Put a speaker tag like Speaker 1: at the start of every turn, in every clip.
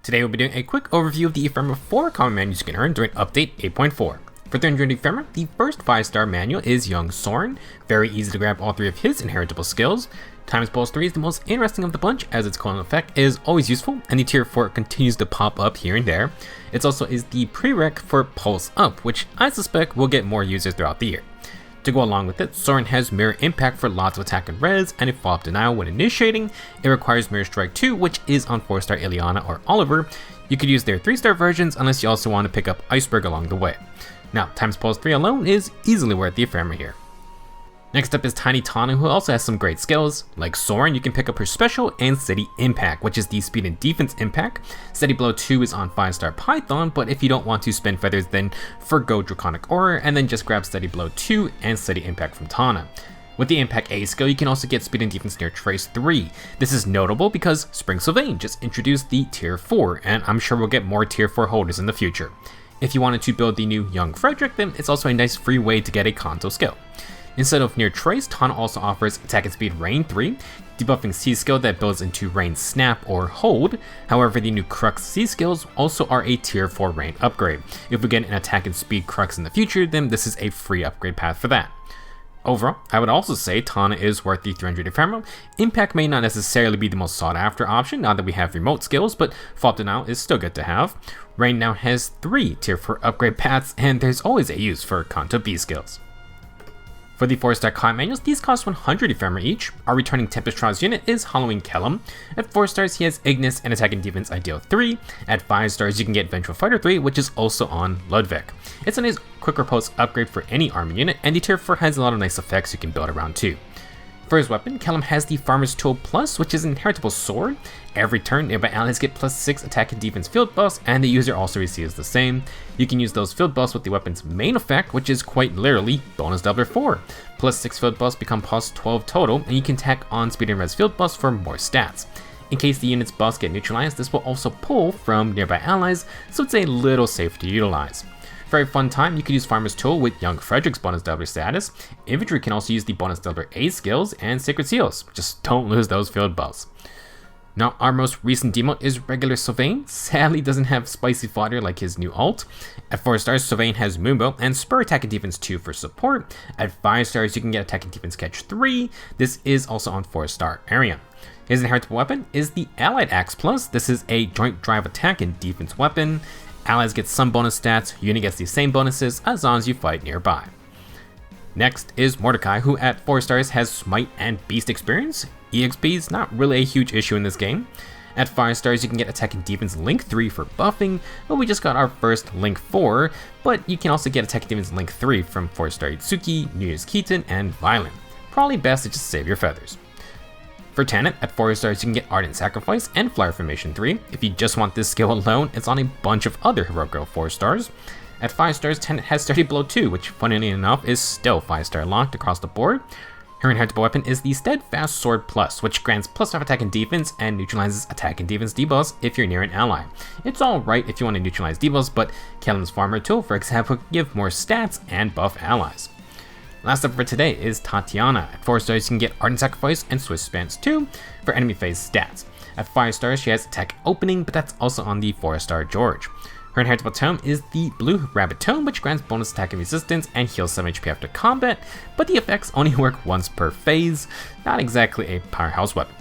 Speaker 1: Today we'll be doing a quick overview of the Ephemera 4 common manuals you can earn during Update 8.4. For 300 Ephemera, the first 5-star manual is young Saurin. Very easy to grab all 3 of his inheritable skills. Times Pulse 3 is the most interesting of the bunch, as its clone effect is always useful, and the tier 4 continues to pop up here and there. It also is the prereq for Pulse Up, which I suspect will get more users throughout the year. To go along with it, Saurin has Mirror Impact for lots of attack and res, and a follow-up denial when initiating. It requires Mirror Strike 2, which is on 4-star Ileana or Oliver. You could use their 3-star versions unless you also want to pick up Iceberg along the way. Now, Times Pulse 3 alone is easily worth the Ephemera here. Next up is Tiny Tana, who also has some great skills. Like Saurin, you can pick up her special and Steady Impact, which is the speed and defense impact. Steady Blow 2 is on 5-star Python, but if you don't want to spend feathers, then forgo Draconic Aura, and then just grab Steady Blow 2 and Steady Impact from Tana. With the Impact A skill, you can also get speed and defense near Trace 3. This is notable because Spring Sylvain just introduced the tier 4, and I'm sure we'll get more tier 4 holders in the future. If you wanted to build the new Young Frederick, then it's also a nice free way to get a Kanto skill. Instead of near Trace, Tana also offers Attack and Speed Rain 3, debuffing C skill that builds into Rain Snap or Hold. However, the new Crux C skills also are a tier 4 Rain upgrade. If we get an Attack and Speed Crux in the future, then this is a free upgrade path for that. Overall, I would also say Tana is worth the 300 Ephemera. Impact may not necessarily be the most sought after option now that we have remote skills, but Follow-up Denial is still good to have. Rain now has 3 tier 4 upgrade paths, and there's always a use for Kanto B skills. For the 4-star common manuals, these cost 100 Ephemera each. Our returning Tempest Trials unit is Halloween Kellam. At 4 stars, he has Ignis and Attack and Defense Ideal 3. At 5 stars, you can get Vengeful Fighter 3, which is also on Ludwig. It's a nice quick repose upgrade for any army unit, and the tier 4 has a lot of nice effects you can build around too. For his weapon, Kellam has the Farmer's Tool Plus, which is an inheritable sword. Every turn, nearby allies get plus 6 attack and defense field buffs, and the user also receives the same. You can use those field buffs with the weapon's main effect, which is quite literally bonus doubler 4. Plus 6 field buffs become plus 12 total, and you can tack on speed and res field buffs for more stats. In case the unit's buffs get neutralized, this will also pull from nearby allies, so it's a little safe to utilize. For a fun time, you could use Farmer's Tool with Young Frederick's bonus doubler status. Infantry can also use the bonus doubler A skills and Sacred Seals. Just don't lose those field buffs. Now, our most recent demo is regular Sylvain. Sadly, doesn't have spicy fodder like his new ult. At 4 stars, Sylvain has Moonbow and Spur Attack and Defense 2 for support. At 5 stars, you can get Attack and Defense Catch 3. This is also on 4-star Arian. His inheritable weapon is the Allied Axe Plus. This is a joint drive attack and defense weapon. Allies get some bonus stats, unit gets the same bonuses as long as you fight nearby. Next is Mordecai, who at 4 stars has Smite and Beast experience. EXP is not really a huge issue in this game. At 5 stars, you can get Attack and Defense Link 3 for buffing, but we just got our first Link 4, but you can also get Attack and Defense Link 3 from 4-star Itsuki, New Year's Keaton, and Violent. Probably best to just save your feathers. For Tana, at 4 stars, you can get Ardent Sacrifice and Flyer Formation 3. If you just want this skill alone, it's on a bunch of other Heroic Girl 4 stars. At 5 stars, Tana has Steady Blow 2, which funnily enough is still 5-star locked across the board. Her inheritable weapon is the Steadfast Sword Plus, which grants plus 5 attack and defense and neutralizes attack and defense debuffs if you're near an ally. It's alright if you want to neutralize debuffs, but Kellam's Farmer Tool, for example, can give more stats and buff allies. Last up for today is Tatiana. At 4 stars, you can get Ardent Sacrifice and Swift Spans 2 for enemy phase stats. At 5 stars, she has Attack Opening, but that's also on the 4-star George. Her inheritable tome is the Blue Rabbit Tome, which grants bonus attack and resistance and heals 7 HP after combat, but the effects only work once per phase. Not exactly a powerhouse weapon.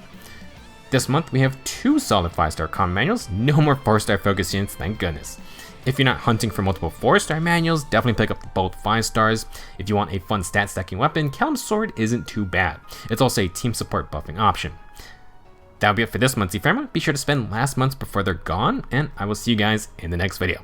Speaker 1: This month, we have 2 solid 5-star common manuals, no more 4-star focus units, thank goodness. If you're not hunting for multiple 4-star manuals, definitely pick up both 5 stars. If you want a fun stat stacking weapon, Kellam's Sword isn't too bad. It's also a team support buffing option. That'll be it for this month's Ephemera. Be sure to spend last month's before they're gone, and I will see you guys in the next video.